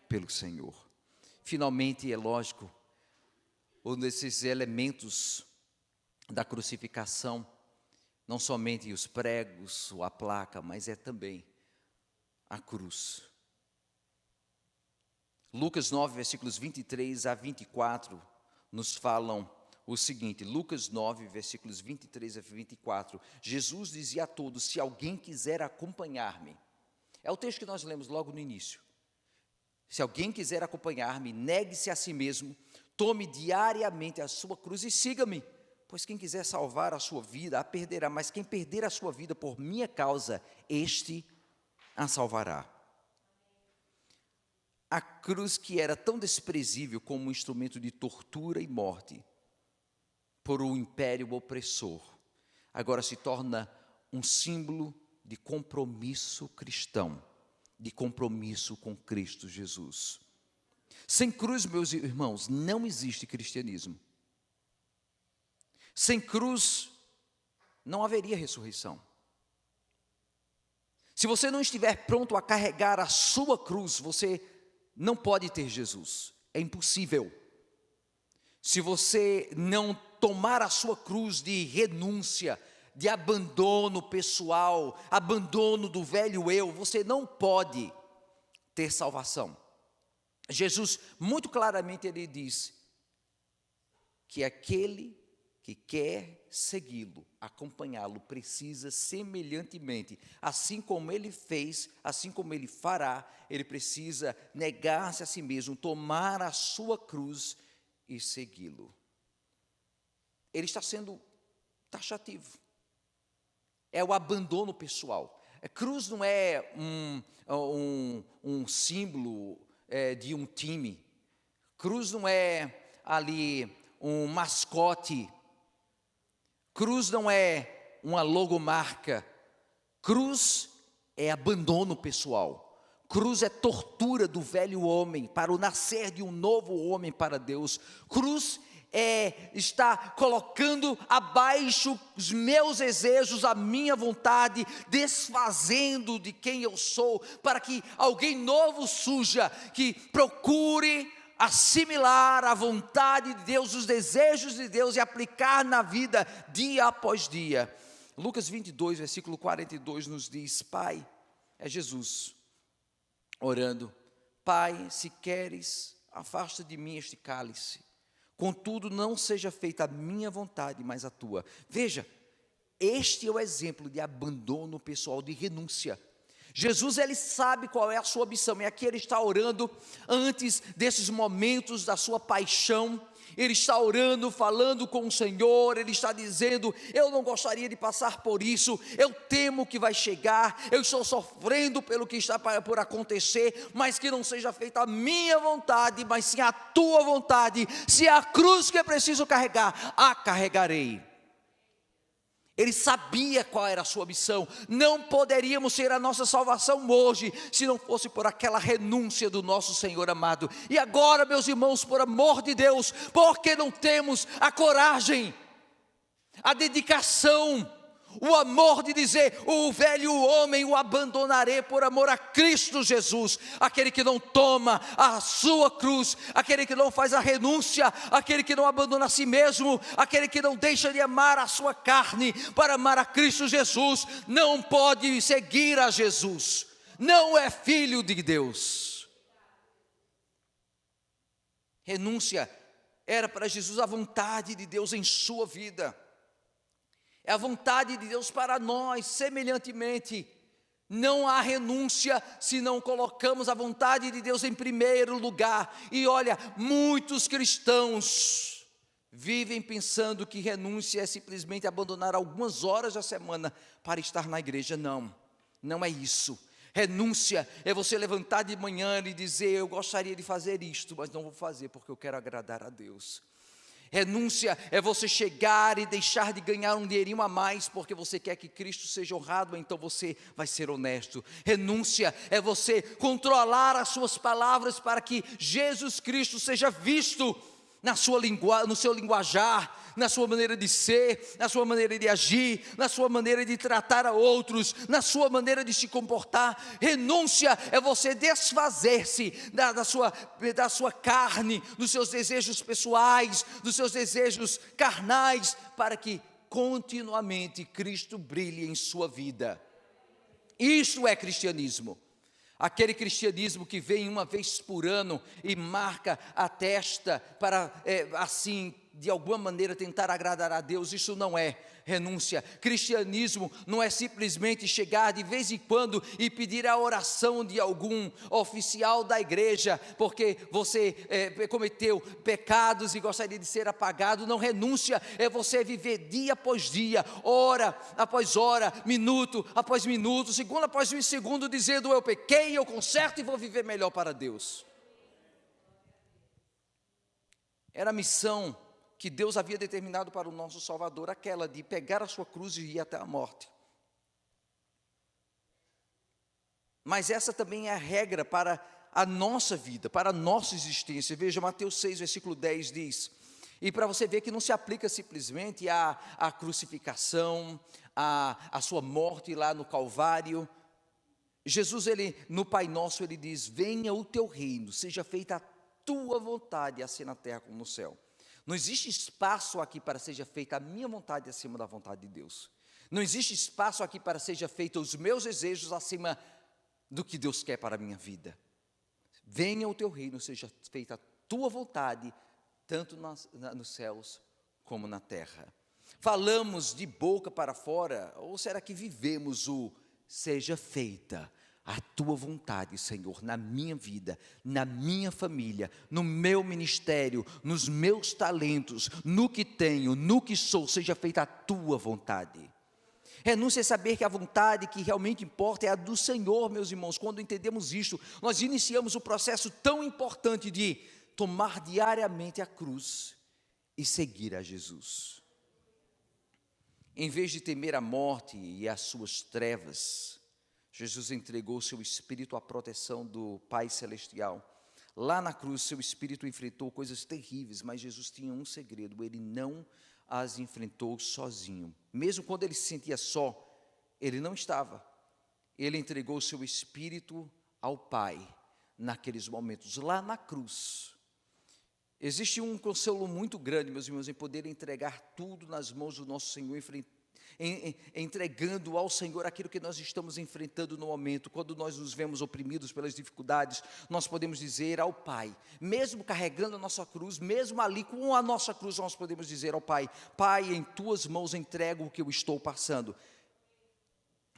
Speaker 3: pelo Senhor. Finalmente, é lógico, um desses elementos da crucificação, não somente os pregos ou a placa, mas é também a cruz. Lucas 9, versículos 23 a 24, nos falam o seguinte. Lucas 9, versículos 23 a 24. Jesus dizia a todos: se alguém quiser acompanhar-me. É o texto que nós lemos logo no início. Se alguém quiser acompanhar-me, negue-se a si mesmo, tome diariamente a sua cruz e siga-me. Pois quem quiser salvar a sua vida, a perderá, mas quem perder a sua vida por minha causa, este a salvará. A cruz, que era tão desprezível como um instrumento de tortura e morte por um império opressor, agora se torna um símbolo de compromisso cristão, de compromisso com Cristo Jesus. Sem cruz, meus irmãos, não existe cristianismo. Sem cruz, não haveria ressurreição. Se você não estiver pronto a carregar a sua cruz, você não pode ter Jesus. É impossível. Se você não tomar a sua cruz de renúncia, de abandono pessoal, abandono do velho eu, você não pode ter salvação. Jesus, muito claramente, ele diz que aquele que quer segui-lo, acompanhá-lo, precisa semelhantemente, assim como ele fez, assim como ele fará, ele precisa negar-se a si mesmo, tomar a sua cruz e segui-lo. Ele está sendo taxativo. É o abandono pessoal. A cruz não é um símbolo de um time. Cruz não é ali um mascote. Cruz não é uma logomarca. Cruz é abandono pessoal. Cruz é tortura do velho homem para o nascer de um novo homem para Deus. Cruz está colocando abaixo os meus desejos, a minha vontade, desfazendo de quem eu sou, para que alguém novo surja, que procure assimilar a vontade de Deus, os desejos de Deus e aplicar na vida dia após dia. Lucas 22, versículo 42 nos diz: Pai, é Jesus orando, Pai, se queres, afasta de mim este cálice, contudo não seja feita a minha vontade, mas a tua. Veja, este é o exemplo de abandono pessoal, de renúncia. Jesus, ele sabe qual é a sua missão, e aqui ele está orando antes desses momentos da sua paixão. Ele está orando, falando com o Senhor, ele está dizendo: eu não gostaria de passar por isso, eu temo que vai chegar, eu estou sofrendo pelo que está por acontecer, mas que não seja feita a minha vontade, mas sim a tua vontade. Se é a cruz que é preciso carregar, a carregarei. Ele sabia qual era a sua missão. Não poderíamos ter a nossa salvação hoje se não fosse por aquela renúncia do nosso Senhor amado. E agora, meus irmãos, por amor de Deus, porque não temos a coragem, a dedicação, O amor de dizer, o velho homem o abandonarei por amor a Cristo Jesus. Aquele que não toma a sua cruz, aquele que não faz a renúncia, aquele que não abandona a si mesmo, aquele que não deixa de amar a sua carne para amar a Cristo Jesus, não pode seguir a Jesus, não é filho de Deus. Renúncia era para Jesus a vontade de Deus em sua vida. É a vontade de Deus para nós, semelhantemente. Não há renúncia se não colocamos a vontade de Deus em primeiro lugar. E olha, muitos cristãos vivem pensando que renúncia é simplesmente abandonar algumas horas da semana para estar na igreja. Não, não é isso. Renúncia é você levantar de manhã e dizer, eu gostaria de fazer isto, mas não vou fazer porque eu quero agradar a Deus. Renúncia é você chegar e deixar de ganhar um dinheirinho a mais porque você quer que Cristo seja honrado, então você vai ser honesto. Renúncia é você controlar as suas palavras para que Jesus Cristo seja visto no seu linguajar, na sua maneira de ser, na sua maneira de agir, na sua maneira de tratar a outros, na sua maneira de se comportar. Renúncia é você desfazer-se da sua carne, dos seus desejos pessoais, dos seus desejos carnais, para que continuamente Cristo brilhe em sua vida. Isto é cristianismo. Aquele cristianismo que vem uma vez por ano e marca a testa para, assim, de alguma maneira tentar agradar a Deus, isso não é renúncia. Cristianismo não é simplesmente chegar de vez em quando e pedir a oração de algum oficial da igreja, porque você cometeu pecados e gostaria de ser apagado. Não, renúncia é você viver dia após dia, hora após hora, minuto após minuto, segundo após segundo, dizendo, eu pequei, eu conserto e vou viver melhor para Deus. Era a missão que Deus havia determinado para o nosso Salvador, aquela de pegar a sua cruz e ir até a morte. Mas essa também é a regra para a nossa vida, para a nossa existência. Veja, Mateus 6, versículo 10 diz, e para você ver que não se aplica simplesmente à crucificação, à sua morte lá no Calvário. Jesus, no Pai Nosso, ele diz, venha o teu reino, seja feita a tua vontade, assim na terra como no céu. Não existe espaço aqui para seja feita a minha vontade acima da vontade de Deus. Não existe espaço aqui para seja feita os meus desejos acima do que Deus quer para a minha vida. Venha o teu reino, seja feita a tua vontade, tanto nos céus como na terra. Falamos de boca para fora, ou será que vivemos o seja feita a tua vontade, Senhor, na minha vida, na minha família, no meu ministério, nos meus talentos, no que tenho, no que sou, seja feita a tua vontade. Renúncia é saber que a vontade que realmente importa é a do Senhor, meus irmãos. Quando entendemos isto, nós iniciamos o processo tão importante de tomar diariamente a cruz e seguir a Jesus. Em vez de temer a morte e as suas trevas, Jesus entregou seu Espírito à proteção do Pai Celestial. Lá na cruz, seu Espírito enfrentou coisas terríveis, mas Jesus tinha um segredo, ele não as enfrentou sozinho. Mesmo quando ele se sentia só, ele não estava. Ele entregou seu Espírito ao Pai, naqueles momentos, lá na cruz. Existe um consolo muito grande, meus irmãos, em poder entregar tudo nas mãos do nosso Senhor, entregando ao Senhor aquilo que nós estamos enfrentando no momento. Quando nós nos vemos oprimidos pelas dificuldades, nós podemos dizer ao Pai, mesmo carregando a nossa cruz, mesmo ali com a nossa cruz, nós podemos dizer ao Pai, Pai, em tuas mãos entrego o que eu estou passando.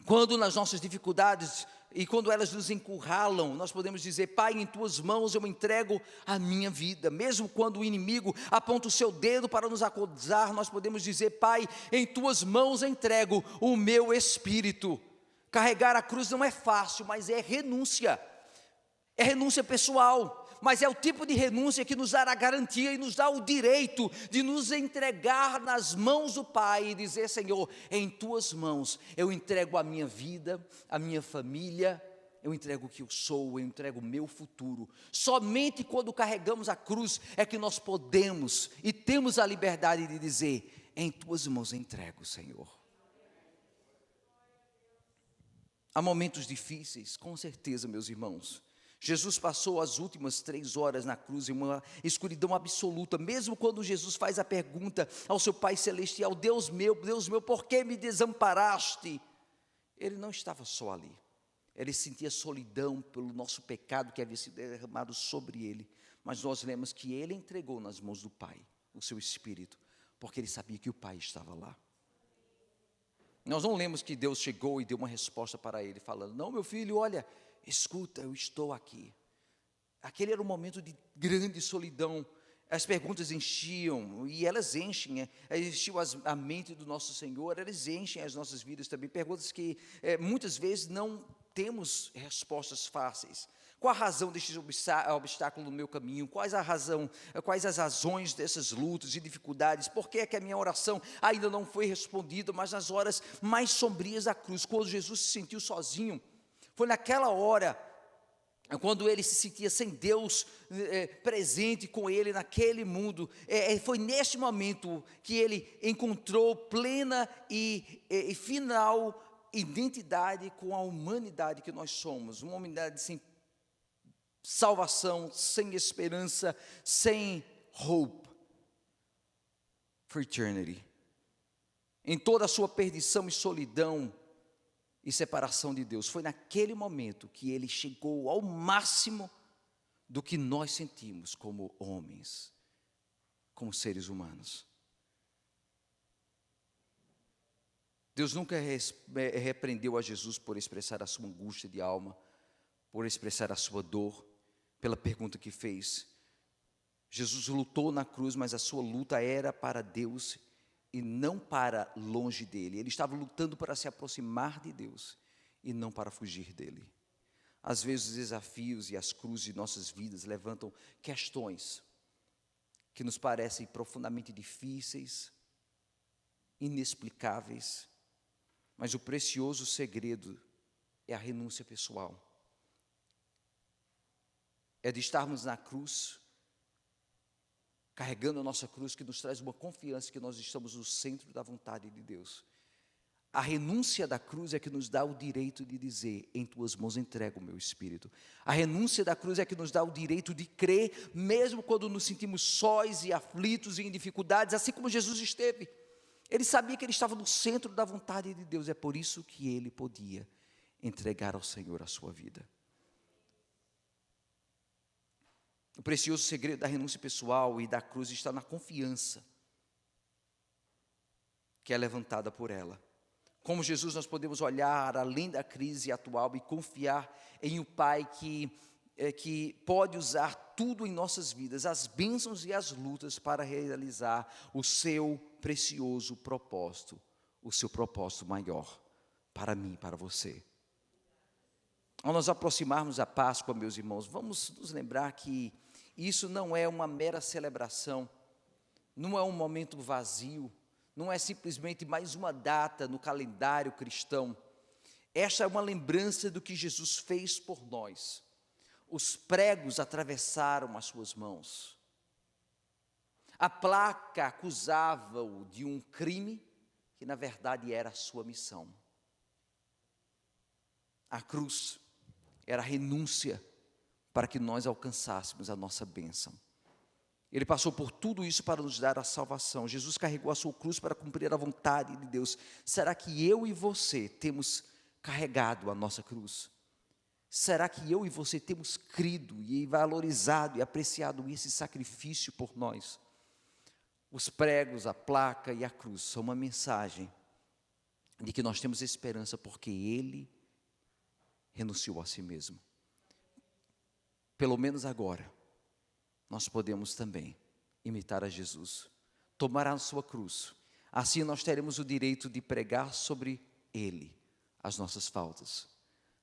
Speaker 3: Quando nas nossas dificuldades e quando elas nos encurralam, nós podemos dizer, Pai, em tuas mãos eu entrego a minha vida. Mesmo quando o inimigo aponta o seu dedo para nos acusar, nós podemos dizer, Pai, em tuas mãos entrego o meu espírito. Carregar a cruz não é fácil, mas é renúncia pessoal. Mas é o tipo de renúncia que nos dá a garantia e nos dá o direito de nos entregar nas mãos do Pai e dizer, Senhor, em tuas mãos eu entrego a minha vida, a minha família, eu entrego o que eu sou, eu entrego o meu futuro. Somente quando carregamos a cruz é que nós podemos e temos a liberdade de dizer, em tuas mãos entrego, Senhor. Há momentos difíceis, com certeza, meus irmãos. Jesus passou as últimas 3 horas na cruz em uma escuridão absoluta, mesmo quando Jesus faz a pergunta ao seu Pai Celestial: Deus meu, por que me desamparaste? Ele não estava só ali, ele sentia solidão pelo nosso pecado que havia sido derramado sobre ele, mas nós lemos que ele entregou nas mãos do Pai o seu Espírito, porque ele sabia que o Pai estava lá. Nós não lemos que Deus chegou e deu uma resposta para ele, falando: não, meu filho, olha, escuta, eu estou aqui. Aquele era um momento de grande solidão. As perguntas enchiam, e elas enchem, enchiam a mente do nosso Senhor, elas enchem as nossas vidas também. Perguntas que muitas vezes não temos respostas fáceis. Qual a razão deste obstáculo no meu caminho? Quais as razões dessas lutas e dificuldades? Por que é que a minha oração ainda não foi respondida? Mas nas horas mais sombrias da cruz, quando Jesus se sentiu sozinho, foi naquela hora, quando ele se sentia sem Deus presente com ele naquele mundo, foi neste momento que ele encontrou plena e final identidade com a humanidade que nós somos, uma humanidade sem salvação, sem esperança, sem hope for eternity. Em toda a sua perdição e solidão e separação de Deus, foi naquele momento que ele chegou ao máximo do que nós sentimos como homens, como seres humanos. Deus nunca repreendeu a Jesus por expressar a sua angústia de alma, por expressar a sua dor, pela pergunta que fez. Jesus lutou na cruz, mas a sua luta era para Deus e não para longe dele. Ele estava lutando para se aproximar de Deus e não para fugir dele. Às vezes os desafios e as cruzes de nossas vidas levantam questões que nos parecem profundamente difíceis, inexplicáveis, mas o precioso segredo é a renúncia pessoal. É de estarmos na cruz, carregando a nossa cruz, que nos traz uma confiança que nós estamos no centro da vontade de Deus. A renúncia da cruz é que nos dá o direito de dizer: em tuas mãos entrego o meu espírito. A renúncia da cruz é que nos dá o direito de crer, mesmo quando nos sentimos sós e aflitos e em dificuldades, assim como Jesus esteve. Ele sabia que ele estava no centro da vontade de Deus, é por isso que ele podia entregar ao Senhor a sua vida. O precioso segredo da renúncia pessoal e da cruz está na confiança que é levantada por ela. Como Jesus, nós podemos olhar além da crise atual e confiar em um Pai que pode usar tudo em nossas vidas, as bênçãos e as lutas, para realizar o seu precioso propósito, o seu propósito maior, para mim e para você. Ao nos aproximarmos da Páscoa, meus irmãos, vamos nos lembrar que isso não é uma mera celebração, não é um momento vazio, não é simplesmente mais uma data no calendário cristão. Esta é uma lembrança do que Jesus fez por nós. Os pregos atravessaram as suas mãos. A placa acusava-o de um crime que na verdade era a sua missão. A cruz era a renúncia para que nós alcançássemos a nossa bênção. Ele passou por tudo isso para nos dar a salvação. Jesus carregou a sua cruz para cumprir a vontade de Deus. Será que eu e você temos carregado a nossa cruz? Será que eu e você temos crido e valorizado e apreciado esse sacrifício por nós? Os pregos, a placa e a cruz são uma mensagem de que nós temos esperança, porque Ele renunciou a si mesmo. Pelo menos agora, nós podemos também imitar a Jesus, tomar a sua cruz. Assim nós teremos o direito de pregar sobre Ele as nossas faltas.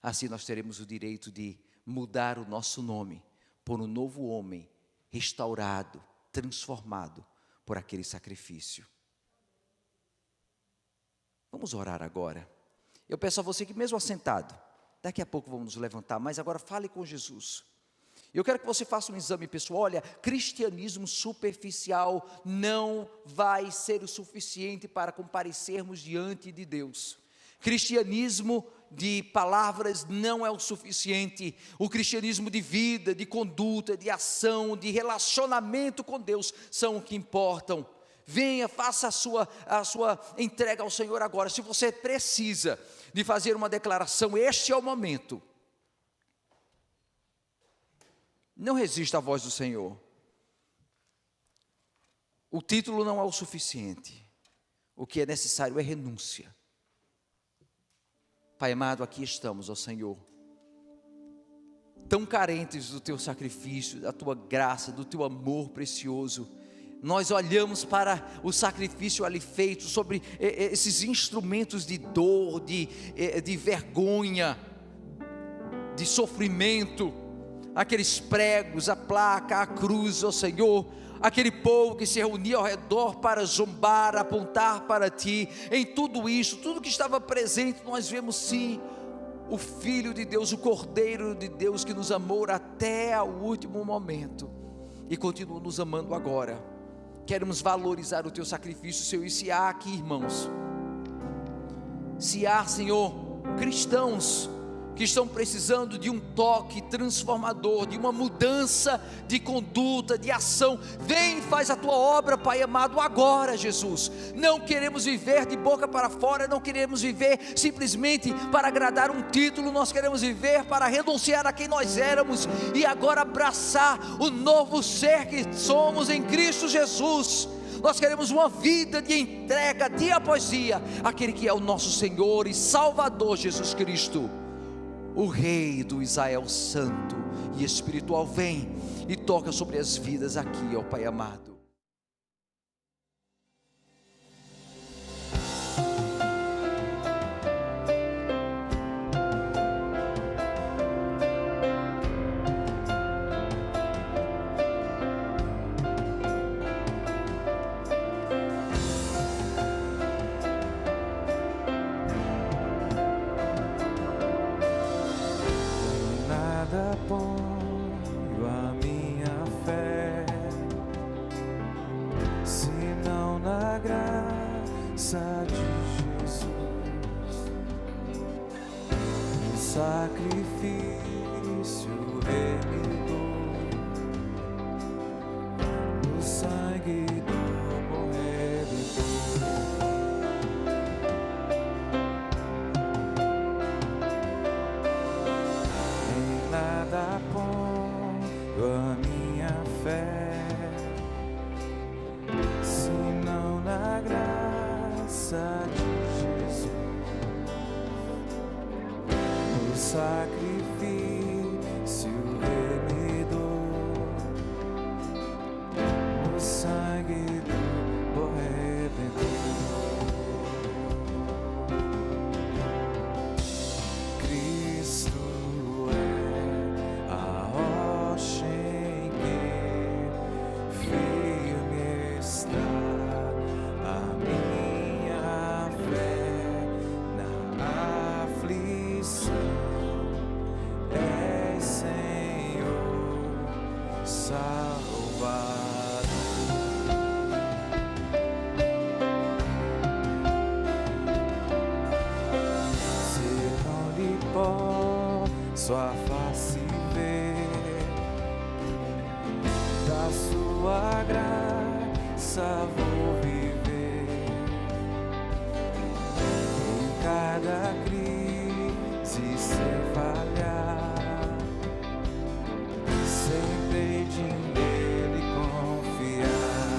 Speaker 3: Assim nós teremos o direito de mudar o nosso nome por um novo homem, restaurado, transformado por aquele sacrifício. Vamos orar agora. Eu peço a você que, mesmo assentado, daqui a pouco vamos nos levantar, mas agora fale com Jesus. Eu quero que você faça um exame pessoal. Olha, cristianismo superficial não vai ser o suficiente para comparecermos diante de Deus. Cristianismo de palavras não é o suficiente. O cristianismo de vida, de conduta, de ação, de relacionamento com Deus são o que importam. Venha, faça a sua entrega ao Senhor agora. Se você precisa de fazer uma declaração, este é o momento. Não resista à voz do Senhor. O título não é o suficiente. O que é necessário é renúncia. Pai amado, aqui estamos, ó Senhor, tão carentes do Teu sacrifício, da Tua graça, do Teu amor precioso. Nós olhamos para o sacrifício ali feito, sobre esses instrumentos de dor, de vergonha, de sofrimento, aqueles pregos, a placa, a cruz, ó Senhor, aquele povo que se reunia ao redor para zombar, apontar para Ti. Em tudo isso, tudo que estava presente, nós vemos sim o Filho de Deus, o Cordeiro de Deus, que nos amou até o último momento e continua nos amando agora. Queremos valorizar o Teu sacrifício, Senhor. E se há aqui, irmãos, se há, Senhor, cristãos que estão precisando de um toque transformador, de uma mudança de conduta, de ação, vem e faz a Tua obra, Pai amado, agora, Jesus. Não queremos viver de boca para fora, não queremos viver simplesmente para agradar um título, nós queremos viver para renunciar a quem nós éramos e agora abraçar o novo ser que somos em Cristo Jesus. Nós queremos uma vida de entrega, dia após dia, àquele que é o nosso Senhor e Salvador Jesus Cristo. O Rei do Israel santo e espiritual vem e toca sobre as vidas aqui, ó Pai amado.
Speaker 2: Ponho a minha fé, senão na graça de Jesus, o sacrifício remidor, o sangue do bom nada ponho a minha fé, senão na graça de Jesus, no sacrifício remidor, no sangue do bom Redentor. Sua face ver, da Sua graça vou viver, em cada crise sem falhar, sempre hei de nele confiar,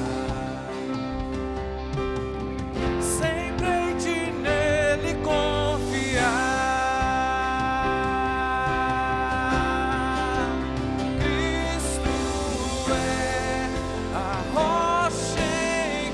Speaker 2: sempre hei de nele confiar. Cristo é a rocha em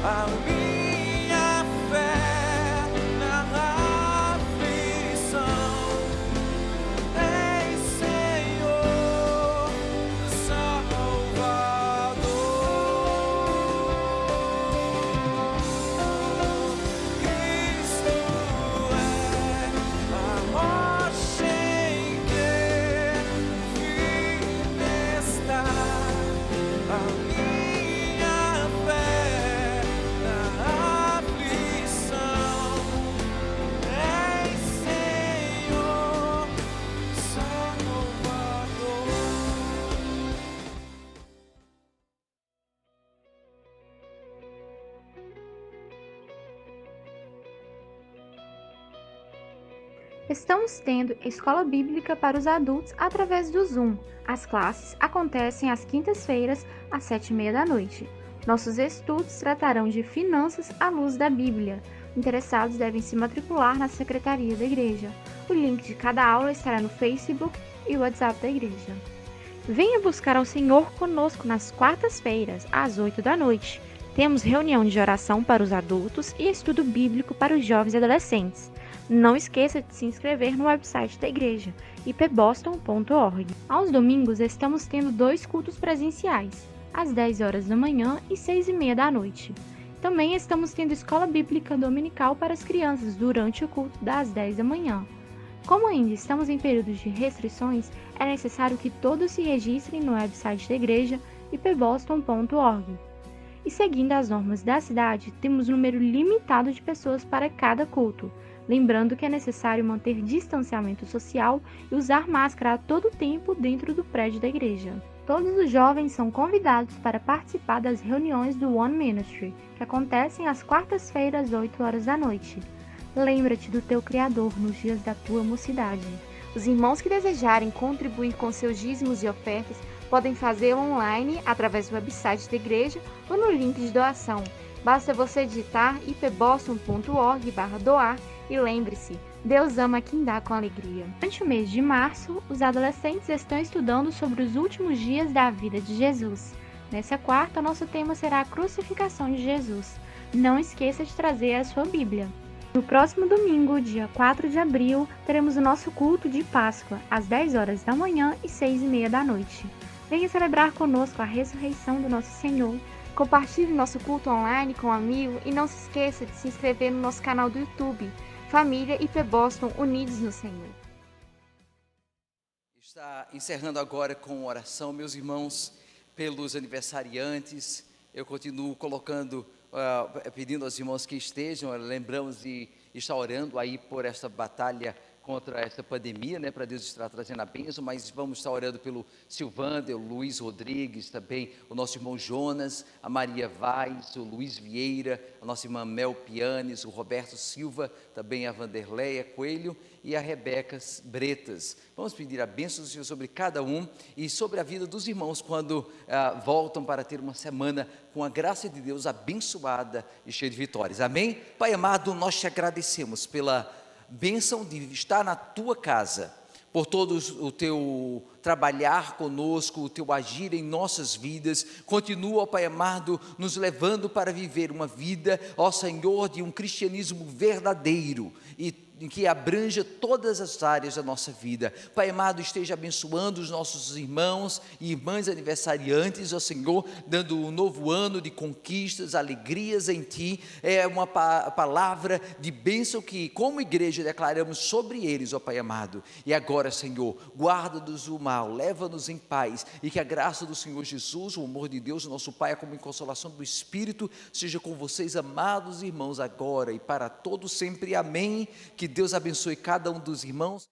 Speaker 2: a minha fé na aflição. Ei, Senhor, Salvador, Cristo é a rocha em que firme está a minha fé na aflição. Ei, Senhor, Salvador.
Speaker 4: Estamos tendo escola bíblica para os adultos através do Zoom. As classes acontecem às quintas-feiras, às 7h30 da noite. Nossos estudos tratarão de finanças à luz da Bíblia. Interessados devem se matricular na secretaria da igreja. O link de cada aula estará no Facebook e WhatsApp da igreja. Venha buscar ao Senhor conosco nas quartas-feiras, às 8 da noite. Temos reunião de oração para os adultos e estudo bíblico para os jovens e adolescentes. Não esqueça de se inscrever no website da igreja, ipboston.org. Aos domingos estamos tendo 2 cultos presenciais, às 10 horas da manhã e 6h30 da noite. Também estamos tendo escola bíblica dominical para as crianças durante o culto das 10 da manhã. Como ainda estamos em períodos de restrições, é necessário que todos se registrem no website da igreja, ipboston.org. E seguindo as normas da cidade, temos um número limitado de pessoas para cada culto. Lembrando que é necessário manter distanciamento social e usar máscara a todo tempo dentro do prédio da igreja. Todos os jovens são convidados para participar das reuniões do One Ministry, que acontecem às quartas-feiras, às 8 horas da noite. Lembra-te do teu Criador nos dias da tua mocidade. Os irmãos que desejarem contribuir com seus dízimos e ofertas podem fazê-lo online através do website da igreja ou no link de doação. Basta você digitar ipboston.org/doar e lembre-se, Deus ama quem dá com alegria. Durante o mês de março, os adolescentes estão estudando sobre os últimos dias da vida de Jesus. Nessa quarta, nosso tema será a crucificação de Jesus. Não esqueça de trazer a sua Bíblia. No próximo domingo, dia 4 de abril, teremos o nosso culto de Páscoa, às 10 horas da manhã e 6h30 da noite. Venha celebrar conosco a ressurreição do nosso Senhor. Compartilhe nosso culto online com um amigo e não se esqueça de se inscrever no nosso canal do YouTube, Família IP Boston Unidos no Senhor.
Speaker 3: Está encerrando agora com oração, meus irmãos, pelos aniversariantes. Eu continuo colocando, pedindo aos irmãos que estejam, lembramos de estar orando aí por esta batalha contra esta pandemia, né, para Deus estar trazendo a bênção, mas vamos estar orando pelo Silvander, o Luiz Rodrigues, também o nosso irmão Jonas, a Maria Vaz, o Luiz Vieira, a nossa irmã Mel Pianes, o Roberto Silva, também a Vanderleia Coelho e a Rebeca Bretas. Vamos pedir a bênção do Senhor sobre cada um e sobre a vida dos irmãos quando voltam para ter uma semana com a graça de Deus abençoada e cheia de vitórias. Amém? Pai amado, nós te agradecemos pela bênção de estar na tua casa, por todo o teu trabalhar conosco, o teu agir em nossas vidas. Continua, ó Pai amado, nos levando para viver uma vida, ó Senhor, de um cristianismo verdadeiro e que abranja todas as áreas da nossa vida. Pai amado, esteja abençoando os nossos irmãos e irmãs aniversariantes, ó Senhor, dando um novo ano de conquistas, alegrias em Ti. É uma palavra de bênção que, como igreja, declaramos sobre eles, ó Pai amado. E agora, Senhor, guarda-nos do mal, leva-nos em paz, e que a graça do Senhor Jesus, o amor de Deus, o nosso Pai, a comum consolação do Espírito, seja com vocês, amados irmãos, agora e para todos sempre. Amém. Que Deus abençoe cada um dos irmãos.